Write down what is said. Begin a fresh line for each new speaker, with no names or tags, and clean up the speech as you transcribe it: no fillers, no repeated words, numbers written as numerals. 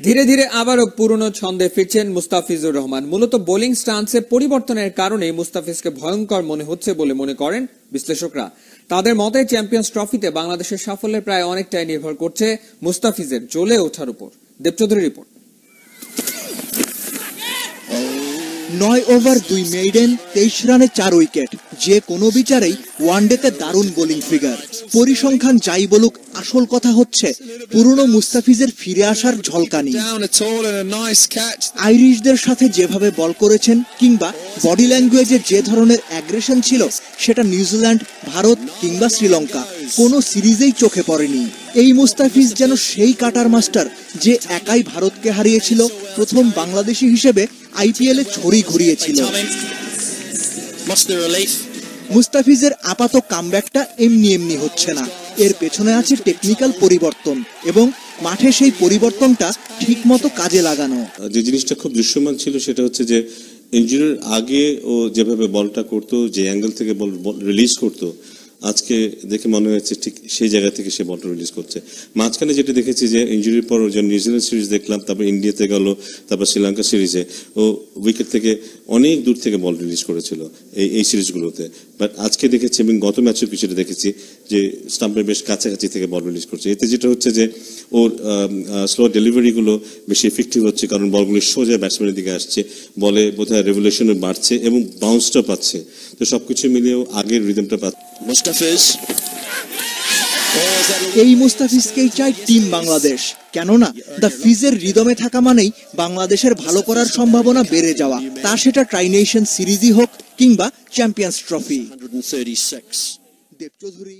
ধীরে ধীরে আবারও পুরনো ছন্দে ফিরছেন মুস্তাফিজুর রহমান। মূলত বোলিং স্টান্সে পরিবর্তনের কারণে মুস্তাফিজকে ভয়ঙ্কর মনে হচ্ছে বলে মনে করেন বিশ্লেষকরা। তাদের মতে চ্যাম্পিয়ন্স ট্রফিতে বাংলাদেশের সাফল্যের প্রায় অনেকটাই নির্ভর করছে মুস্তাফিজের জ্বলে ওঠার উপর। দেবচৌধুরী রিপোর্ট।
9 ওভার 2 মেইডেন, 23 রানে 4 উইকেট, যে কোনো বিচারেই ওয়ানডেতে দারুণ বোলিং ফিগার। পরিসংখ্যান যাই বলুক, আসল কথা হচ্ছে পুরনো মুস্তাফিজের ফিরে আসার ঝলকানি। আইরিশদের সাথে যেভাবে বল করেছেন কিংবা বডি ল্যাঙ্গুয়েজে যে ধরনের অ্যাগ্রেশন ছিল, সেটা নিউজিল্যান্ড, ভারত কিংবা শ্রীলঙ্কা কোনো সিরিজেই চোখে পড়েনি। এই মুস্তাফিজ যেন সেই কাটার মাস্টার যে একাই ভারতকে হারিয়েছিল, প্রথম বাংলাদেশি হিসেবে আইপিএলে ছড়ি ঘুরিয়েছিল। মুস্তাফিজের আপাত কামব্যাকটা এমনি এমনি হচ্ছে না, এর পেছনে আছে টেকনিক্যাল পরিবর্তন এবং মাঠে সেই পরিবর্তনটা ঠিক মতো কাজে লাগানো।
যে জিনিসটা খুব দৃশ্যমান ছিল সেটা হচ্ছে যে ইনজুরির আগে ও যেভাবে বলটা করতো, যে অ্যাঙ্গেল থেকে বল রিলিজ করতো, আজকে দেখে মনে হয়েছে ঠিক সেই জায়গা থেকে সে বলটা রিলিজ করছে। মাঝখানে যেটা দেখেছি যে ইনজুরির পর যে নিউজিল্যান্ড সিরিজ দেখলাম, তারপর ইন্ডিয়াতে গেল, তারপর শ্রীলঙ্কা সিরিজে ও উইকেট থেকে অনেক দূর থেকে বল রিলিজ করেছিল এই সিরিজগুলোতে। বাট আজকে দেখেছি এবং গত ম্যাচেও কিছুটা দেখেছি যে স্টাম্পের বেশ কাছাকাছি থেকে বল রিলিজ করছে। এতে যেটা হচ্ছে যে ওর স্লো ডেলিভারিগুলো বেশি এফেক্টিভ হচ্ছে, কারণ বলগুলো সোজা ব্যাটসম্যানের দিকে আসছে, বলে বোধহয় রেভলিউশনও বাড়ছে এবং বাউন্সটা পাচ্ছে। তো সবকিছু মিলিয়েও আগের রিদমটা পাচ্ছে মুস্তাফিজ।
এই মুস্তাফিজকেই চাই টিম বাংলাদেশ, কেননা দ্য ফিজের রিদমে থাকা মানেই বাংলাদেশের ভালো করার সম্ভাবনা বেড়ে যাওয়া, তা সেটা ট্রাই নেশন সিরিজই হোক কিংবা চ্যাম্পিয়ন্স ট্রফি। দেবচৌধুরী।